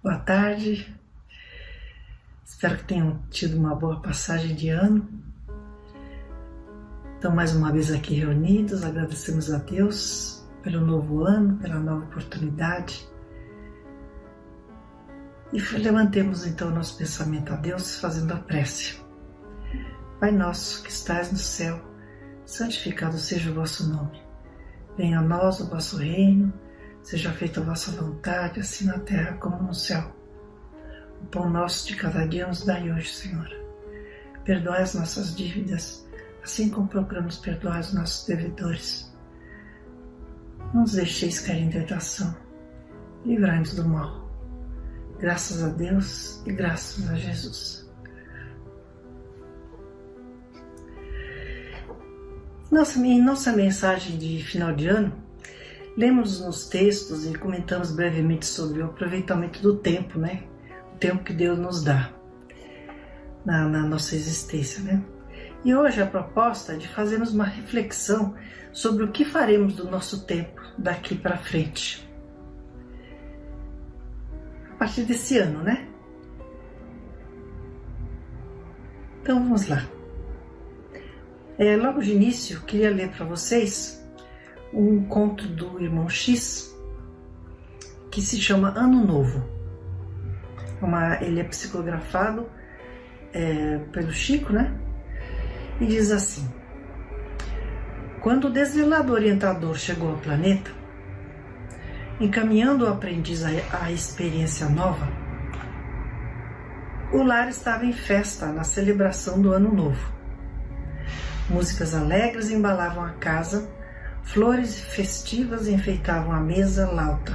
Boa tarde, espero que tenham tido uma boa passagem de ano. Então, mais uma vez aqui reunidos, agradecemos a Deus pelo novo ano, pela nova oportunidade. E levantemos então o nosso pensamento a Deus fazendo a prece. Pai nosso que estais no céu, santificado seja o vosso nome. Venha a nós o vosso reino, seja feita a vossa vontade, assim na terra como no céu. O pão nosso de cada dia nos dai hoje, Senhor. Perdoai as nossas dívidas, assim como procuramos perdoar os nossos devedores. Não nos deixeis cair em tentação, livrai-nos do mal. Graças a Deus e graças a Jesus. Em nossa mensagem de final de ano, lemos nos textos e comentamos brevemente sobre o aproveitamento do tempo, né? O tempo que Deus nos dá na nossa existência, né? E hoje a proposta é de fazermos uma reflexão sobre o que faremos do nosso tempo daqui para frente. A partir desse ano, né? Então vamos lá. Logo de início, eu queria ler para vocês um conto do irmão X, que se chama Ano Novo. Ele é psicografado pelo Chico, né? E diz assim: quando o desvelado orientador chegou ao planeta, encaminhando o aprendiz à experiência nova, o lar estava em festa na celebração do Ano Novo. Músicas alegres embalavam a casa, flores festivas enfeitavam a mesa lauta.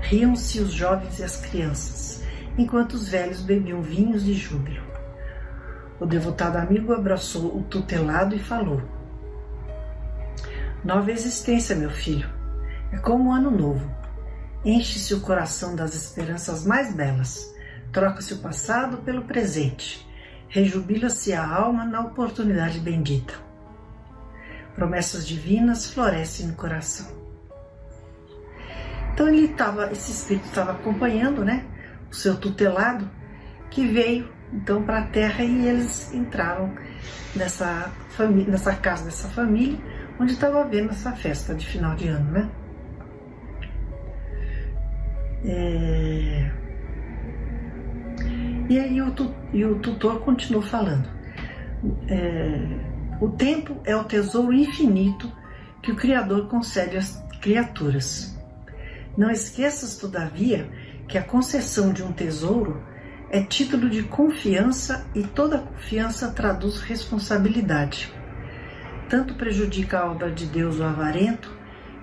Riam-se os jovens e as crianças, enquanto os velhos bebiam vinhos de júbilo. O devotado amigo abraçou o tutelado e falou: nova existência, meu filho, é como um ano novo. Enche-se o coração das esperanças mais belas, troca-se o passado pelo presente, rejubila-se a alma na oportunidade bendita. Promessas divinas florescem no coração. Então esse espírito estava acompanhando, né, o seu tutelado, que veio então para a Terra, e eles entraram nessa casa dessa família, onde estava havendo essa festa de final de ano, né? E aí o tutor continuou falando. O tempo é o tesouro infinito que o Criador concede às criaturas. Não esqueças, todavia, que a concessão de um tesouro é título de confiança, e toda confiança traduz responsabilidade. Tanto prejudica a obra de Deus o avarento,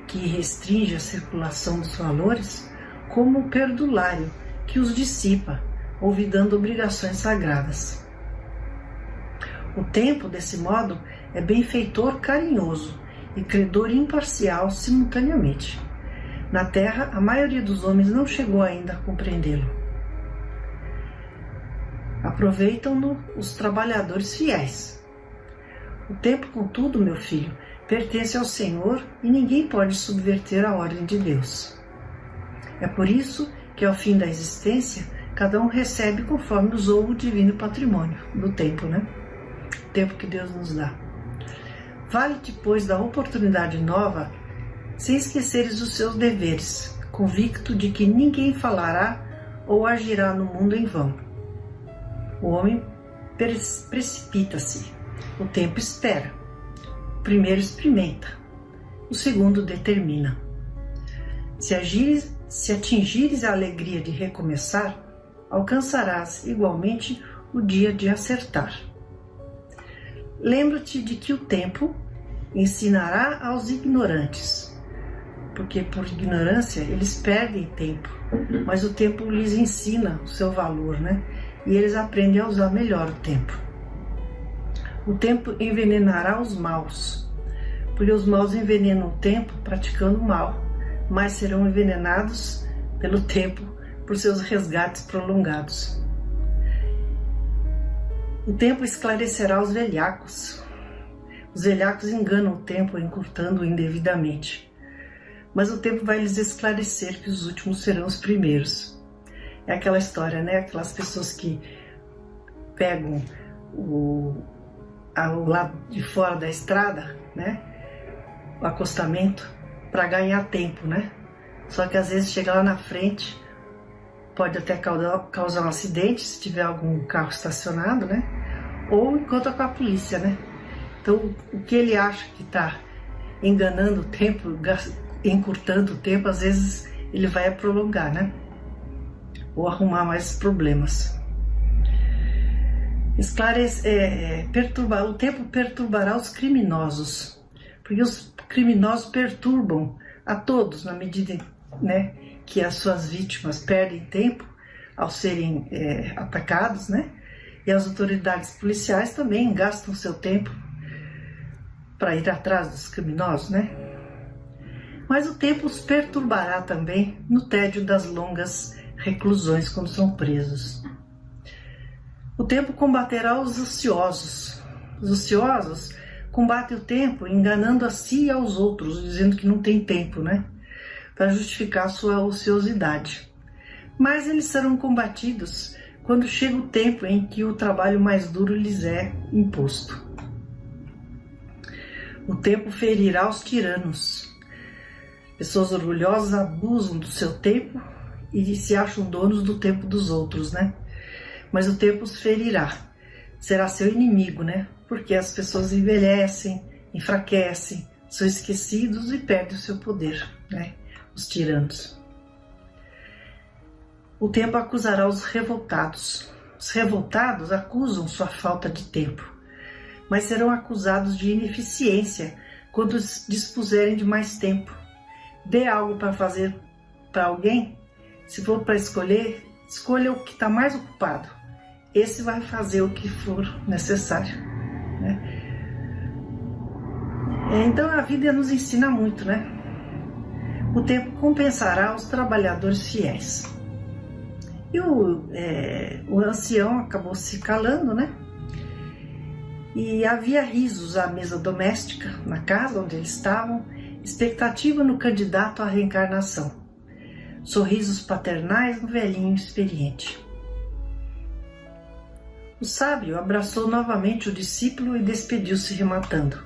que restringe a circulação dos valores, como o perdulário, que os dissipa, olvidando obrigações sagradas. O tempo, desse modo, é benfeitor carinhoso e credor imparcial simultaneamente. Na Terra, a maioria dos homens não chegou ainda a compreendê-lo. Aproveitam-no os trabalhadores fiéis. O tempo, contudo, meu filho, pertence ao Senhor e ninguém pode subverter a ordem de Deus. É por isso que, ao fim da existência, cada um recebe conforme usou o divino patrimônio do tempo, né? O tempo que Deus nos dá. Vale-te, pois, da oportunidade nova, sem esqueceres os seus deveres, convicto de que ninguém falará ou agirá no mundo em vão. O homem precipita-se, o tempo espera. O primeiro experimenta, o segundo determina. Se atingires a alegria de recomeçar, alcançarás igualmente o dia de acertar. Lembra-te de que o tempo ensinará aos ignorantes, porque por ignorância eles perdem tempo, mas o tempo lhes ensina o seu valor, né? E eles aprendem a usar melhor o tempo. O tempo envenenará os maus, porque os maus envenenam o tempo praticando o mal, mas serão envenenados pelo tempo por seus resgates prolongados. O tempo esclarecerá os velhacos. Os velhacos enganam o tempo, encurtando-o indevidamente. Mas o tempo vai lhes esclarecer que os últimos serão os primeiros. É aquela história, né? Aquelas pessoas que pegam o lado de fora da estrada, né? O acostamento, para ganhar tempo, né? Só que às vezes chega lá na frente, pode até causar um acidente se tiver algum carro estacionado, né? Ou encontra com a polícia, né? Então, o que ele acha que está enganando o tempo, encurtando o tempo, às vezes ele vai prolongar, né? Ou arrumar mais problemas. O tempo perturbará os criminosos, porque os criminosos perturbam a todos na medida, né, que as suas vítimas perdem tempo ao serem atacados, né? E as autoridades policiais também gastam seu tempo para ir atrás dos criminosos, né? Mas o tempo os perturbará também no tédio das longas reclusões quando são presos. O tempo combaterá os ociosos. Os ociosos combatem o tempo enganando a si e aos outros, dizendo que não tem tempo, né? Para justificar sua ociosidade. Mas eles serão combatidos quando chega o tempo em que o trabalho mais duro lhes é imposto. O tempo ferirá os tiranos. Pessoas orgulhosas abusam do seu tempo e se acham donos do tempo dos outros, né? Mas o tempo os ferirá. Será seu inimigo, né? Porque as pessoas envelhecem, enfraquecem, são esquecidos e perdem o seu poder, né? Os tiranos. O tempo acusará os revoltados. Os revoltados acusam sua falta de tempo, mas serão acusados de ineficiência quando dispuserem de mais tempo. Dê algo para fazer para alguém. Se for para escolher, escolha o que está mais ocupado. Esse vai fazer o que for necessário, né? Então a vida nos ensina muito, né? O tempo compensará os trabalhadores fiéis. E o ancião acabou se calando, né? E havia risos à mesa doméstica, na casa onde eles estavam, expectativa no candidato à reencarnação. Sorrisos paternais no velhinho experiente. O sábio abraçou novamente o discípulo e despediu-se rematando.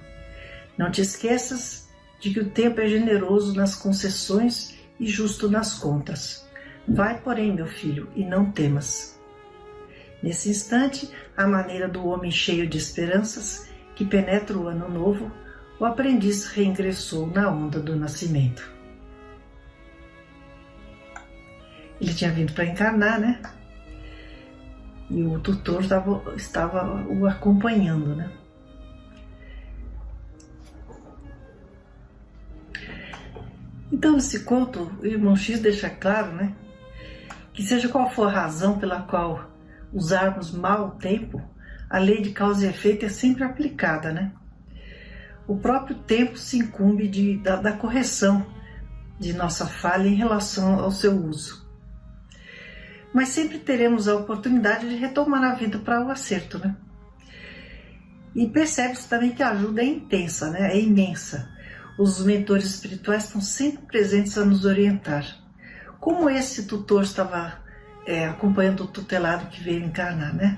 Não te esqueças de que o tempo é generoso nas concessões e justo nas contas. Vai, porém, meu filho, e não temas. Nesse instante, à maneira do homem cheio de esperanças, que penetra o ano novo, o aprendiz reingressou na onda do nascimento. Ele tinha vindo para encarnar, né? E o tutor estava o acompanhando, né? Então, nesse conto, o irmão X deixa claro, né? Que seja qual for a razão pela qual usarmos mal o tempo, a lei de causa e efeito é sempre aplicada, né? O próprio tempo se incumbe da correção de nossa falha em relação ao seu uso. Mas sempre teremos a oportunidade de retomar a vida para o acerto, né? E percebe-se também que a ajuda é intensa, né? É imensa. Os mentores espirituais estão sempre presentes a nos orientar. Como esse tutor estava acompanhando o tutelado que veio encarnar, né?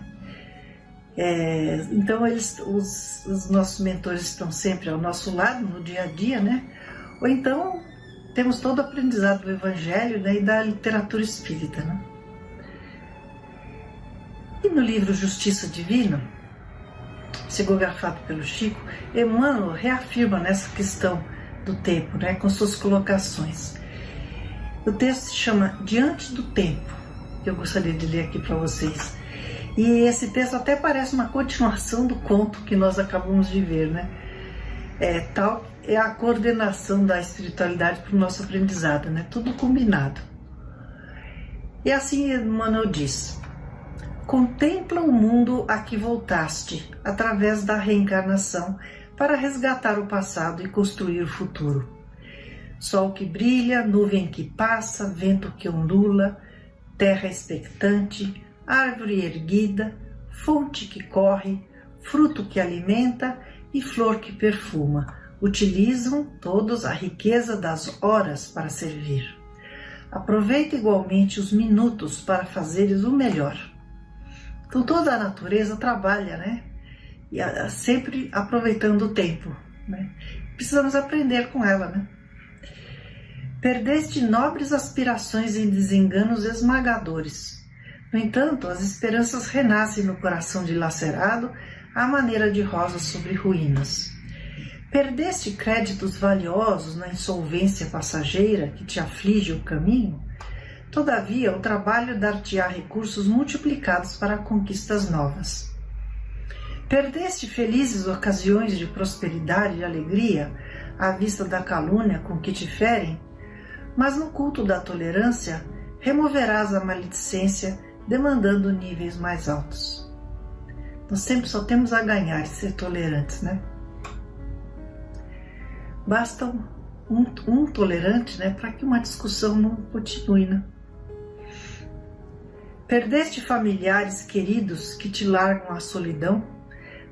Então os nossos mentores estão sempre ao nosso lado no dia a dia, né? Ou então temos todo o aprendizado do Evangelho, né, e da literatura espírita, né? E no livro Justiça Divina, psicografado pelo Chico, Emmanuel reafirma nessa questão do tempo, né, com suas colocações. O texto se chama Diante do Tempo, que eu gostaria de ler aqui para vocês. E esse texto até parece uma continuação do conto que nós acabamos de ver, né? Tal é a coordenação da espiritualidade para o nosso aprendizado, né? Tudo combinado. E assim Emmanuel diz: contempla o mundo a que voltaste, através da reencarnação, para resgatar o passado e construir o futuro. Sol que brilha, nuvem que passa, vento que ondula, terra expectante, árvore erguida, fonte que corre, fruto que alimenta e flor que perfuma. Utilizam todos a riqueza das horas para servir. Aproveita igualmente os minutos para fazeres o melhor. Então toda a natureza trabalha, né? E sempre aproveitando o tempo, né? Precisamos aprender com ela, né? Perdeste nobres aspirações em desenganos esmagadores. No entanto, as esperanças renascem no coração dilacerado à maneira de rosas sobre ruínas. Perdeste créditos valiosos na insolvência passageira que te aflige o caminho? Todavia, o trabalho dar-te-á recursos multiplicados para conquistas novas. Perdeste felizes ocasiões de prosperidade e alegria à vista da calúnia com que te ferem? Mas no culto da tolerância, removerás a maledicência, demandando níveis mais altos. Nós sempre só temos a ganhar de ser tolerantes, né? Basta um tolerante, né, para que uma discussão não continue, né? Perdeste familiares queridos que te largam à solidão?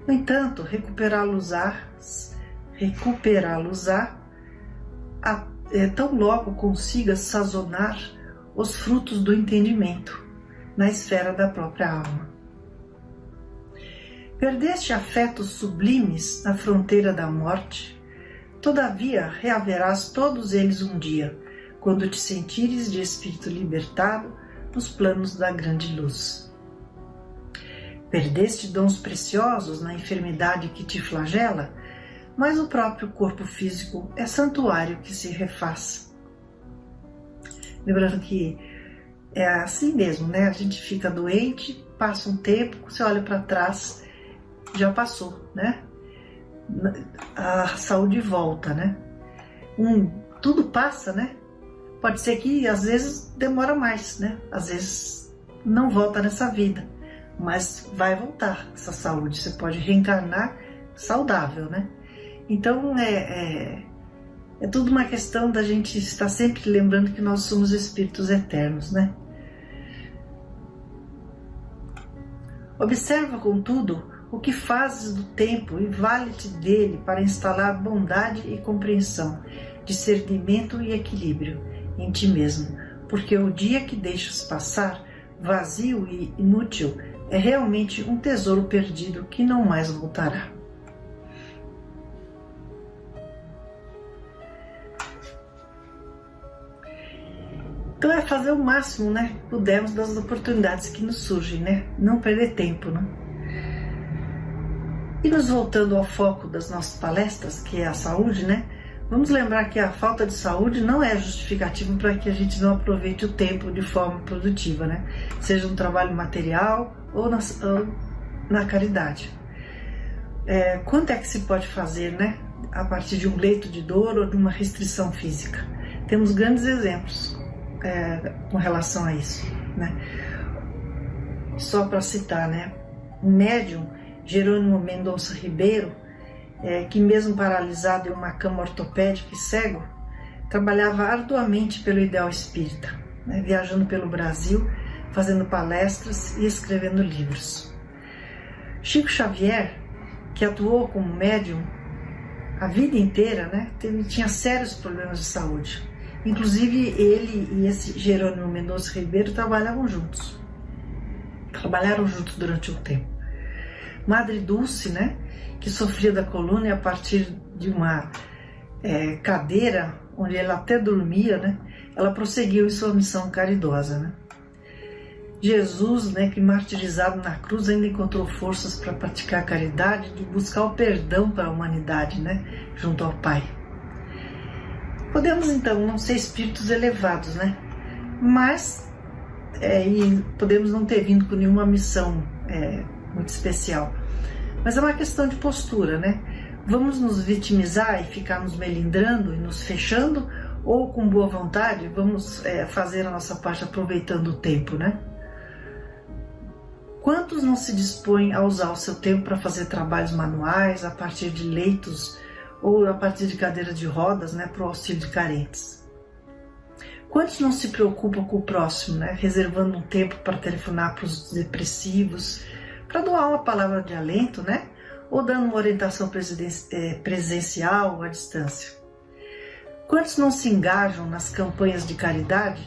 No entanto, recuperá-los-á tão logo consigas sazonar os frutos do entendimento na esfera da própria alma. Perdeste afetos sublimes na fronteira da morte? Todavia, reaverás todos eles um dia, quando te sentires de espírito libertado nos planos da grande luz. Perdeste dons preciosos na enfermidade que te flagela? Mas o próprio corpo físico é santuário que se refaz. Lembrando que é assim mesmo, né? A gente fica doente, passa um tempo, você olha para trás, já passou, né? A saúde volta, né? Tudo passa, né? Pode ser que às vezes demora mais, né? Às vezes não volta nessa vida, mas vai voltar essa saúde. Você pode reencarnar saudável, né? Então é tudo uma questão da gente estar sempre lembrando que nós somos espíritos eternos, né? Observa, contudo, o que fazes do tempo e vale-te dele para instalar bondade e compreensão, discernimento e equilíbrio em ti mesmo, porque o dia que deixas passar, vazio e inútil, é realmente um tesouro perdido que não mais voltará. Então é fazer o máximo, né, que pudermos das oportunidades que nos surgem, né? Não perder tempo, né? E nos voltando ao foco das nossas palestras, que é a saúde, né? Vamos lembrar que a falta de saúde não é justificativa para que a gente não aproveite o tempo de forma produtiva, né? Seja no trabalho material ou na caridade. Quanto é que se pode fazer, né? A partir de um leito de dor ou de uma restrição física? Temos grandes exemplos com relação a isso, né? Só para citar, né? Um médium, Jerônimo Mendonça Ribeiro, que mesmo paralisado em uma cama ortopédica e cego, trabalhava arduamente pelo ideal espírita, né? Viajando pelo Brasil, fazendo palestras e escrevendo livros. Chico Xavier, que atuou como médium a vida inteira, né? Tinha sérios problemas de saúde. Inclusive ele e esse Jerônimo Mendonça Ribeiro trabalharam juntos durante um tempo. Madre Dulce, né, que sofria da coluna a partir de uma cadeira onde ela até dormia, né, ela prosseguiu em sua missão caridosa, né. Jesus, né, que martirizado na cruz ainda encontrou forças para praticar a caridade, de buscar o perdão para a humanidade, né, junto ao Pai. Podemos então não ser espíritos elevados, né? Mas e podemos não ter vindo com nenhuma missão muito especial. Mas é uma questão de postura, né? Vamos nos vitimizar e ficar nos melindrando e nos fechando, ou com boa vontade vamos fazer a nossa parte aproveitando o tempo, né? Quantos não se dispõem a usar o seu tempo para fazer trabalhos manuais a partir de leitos ou a partir de cadeiras de rodas, né, para o auxílio de carentes? Quantos não se preocupam com o próximo, né, reservando um tempo para telefonar para os depressivos, para doar uma palavra de alento, né, ou dando uma orientação presencial ou à distância? Quantos não se engajam nas campanhas de caridade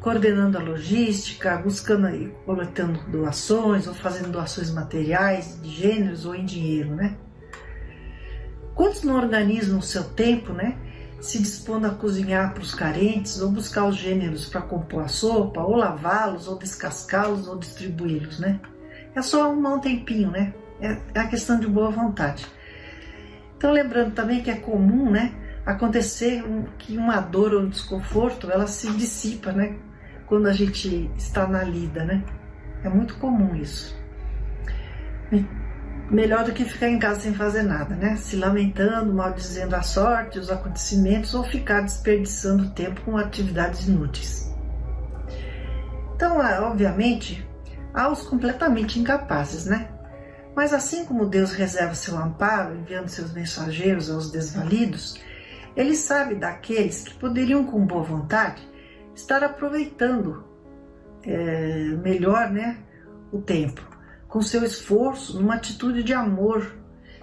coordenando a logística, buscando e coletando doações ou fazendo doações materiais, de gêneros ou em dinheiro, né? Quantos não organizam o seu tempo, né? Se dispondo a cozinhar para os carentes ou buscar os gêneros para compor a sopa, ou lavá-los, ou descascá-los, ou distribuí-los, né? É só arrumar um tempinho, né? É a questão de boa vontade. Então, lembrando também que é comum, né, acontecer que uma dor ou um desconforto, ela se dissipa, né, quando a gente está na lida, né? É muito comum isso. Melhor do que ficar em casa sem fazer nada, né? Se lamentando, maldizendo a sorte, os acontecimentos, ou ficar desperdiçando tempo com atividades inúteis. Então, obviamente, há os completamente incapazes, né? Mas assim como Deus reserva seu amparo, enviando seus mensageiros aos desvalidos, Ele sabe daqueles que poderiam, com boa vontade, estar aproveitando melhor, né, o tempo, com seu esforço, numa atitude de amor,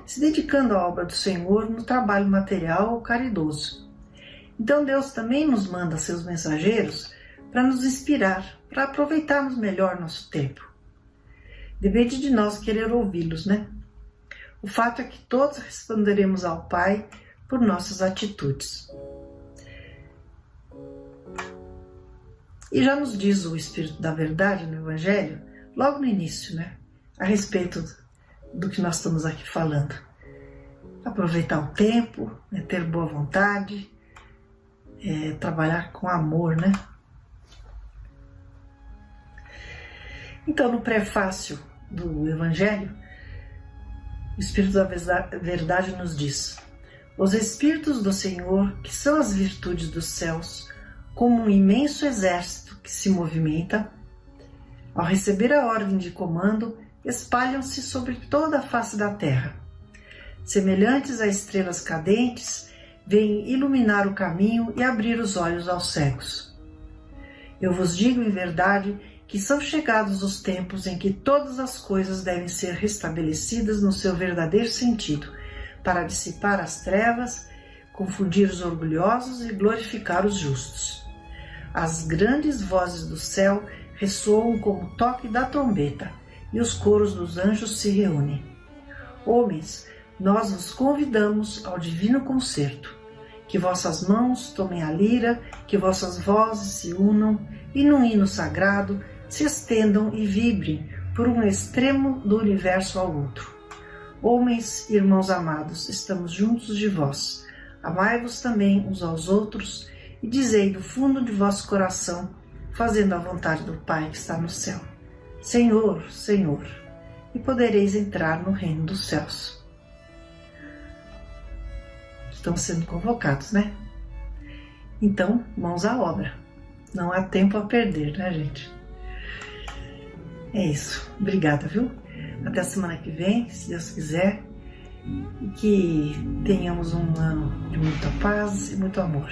se dedicando à obra do Senhor no trabalho material ou caridoso. Então Deus também nos manda seus mensageiros para nos inspirar, para aproveitarmos melhor nosso tempo. Depende de nós querer ouvi-los, né? O fato é que todos responderemos ao Pai por nossas atitudes. E já nos diz o Espírito da Verdade no Evangelho, logo no início, né? A respeito do que nós estamos aqui falando. Aproveitar o tempo, né? Ter boa vontade, trabalhar com amor, né? Então, no prefácio do Evangelho, o Espírito da Verdade nos diz: os Espíritos do Senhor, que são as virtudes dos céus, como um imenso exército que se movimenta, ao receber a ordem de comando, espalham-se sobre toda a face da terra. Semelhantes a estrelas cadentes, vêm iluminar o caminho e abrir os olhos aos cegos. Eu vos digo em verdade que são chegados os tempos em que todas as coisas devem ser restabelecidas no seu verdadeiro sentido, para dissipar as trevas, confundir os orgulhosos e glorificar os justos. As grandes vozes do céu ressoam como o toque da trombeta, e os coros dos anjos se reúnem. Homens, nós vos convidamos ao divino concerto. Que vossas mãos tomem a lira, que vossas vozes se unam, e num hino sagrado se estendam e vibrem por um extremo do universo ao outro. Homens, irmãos amados, estamos juntos de vós. Amai-vos também uns aos outros e dizei do fundo de vosso coração, fazendo a vontade do Pai que está no céu: Senhor, Senhor, e podereis entrar no reino dos céus. Estão sendo convocados, né? Então, mãos à obra. Não há tempo a perder, né, gente? É isso. Obrigada, viu? Até a semana que vem, se Deus quiser. E que tenhamos um ano de muita paz e muito amor.